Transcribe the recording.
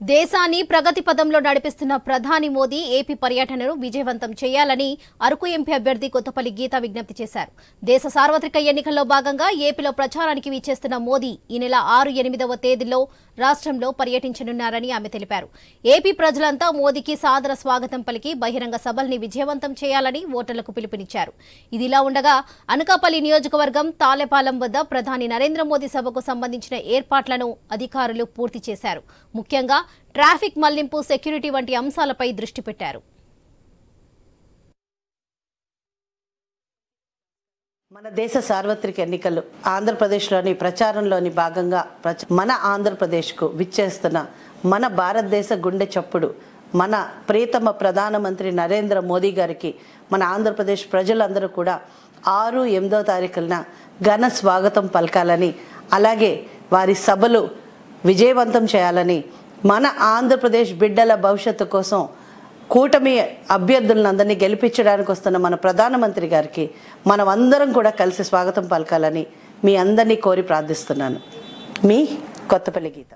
దేశాన్ని ప్రగతి పదంలో నడిపిస్తున్న ప్రధాని మోదీ ఏపీ పర్యటనను విజయవంతం చేయాలని అరకు ఎంపీ అభ్యర్థి కొత్తపల్లి గీత విజ్ఞప్తి చేశారు. దేశ సార్వత్రిక ఎన్నికల్లో భాగంగా ఏపీలో ప్రచారానికి విచ్చేస్తున్న మోదీ ఈ నెల 6-8వ తేదీల్లో రాష్ట్రంలో పర్యటించనున్నారని ఆమె తెలిపారు. ఏపీ ప్రజలంతా మోదీకి సాదర స్వాగతం పలికి బహిరంగ సభల్ని విజయవంతం చేయాలని ఓటర్లకు పిలుపునిచ్చారు. ఇదిలా ఉండగా అనకాపల్లి నియోజకవర్గం తాళేపాలెం వద్ద ప్రధాని నరేంద్ర మోదీ సభకు సంబంధించిన ఏర్పాట్లను అధికారులు పూర్తి చేశారు. ముఖ్యంగా ట్రాఫిక్ మళ్లింపు, సెక్యూరిటీ వంటి అంశాలపై దృష్టి పెట్టారు. మన దేశ సార్వత్రిక ఎన్నికలు ఆంధ్రప్రదేశ్లోని ప్రచారంలోని భాగంగా మన ఆంధ్రప్రదేశ్కు విచ్చేస్తున్న మన భారతదేశ గుండె చప్పుడు మన ప్రియతమ ప్రధానమంత్రి నరేంద్ర మోదీ గారికి మన ఆంధ్రప్రదేశ్ ప్రజలందరూ కూడా 6-8వ తారీఖున ఘన స్వాగతం పలకాలని, అలాగే వారి సభలు విజయవంతం చేయాలని, మన ఆంధ్రప్రదేశ్ బిడ్డల భవిష్యత్తు కోసం కూటమి అభ్యర్థులందరినీ గెలిపించడానికి వస్తున్న మన ప్రధానమంత్రి గారికి మనం అందరం కూడా కలిసి స్వాగతం పలకాలని మీ అందరినీ కోరి ప్రార్థిస్తున్నాను. మీ కొత్తపల్లి గీత.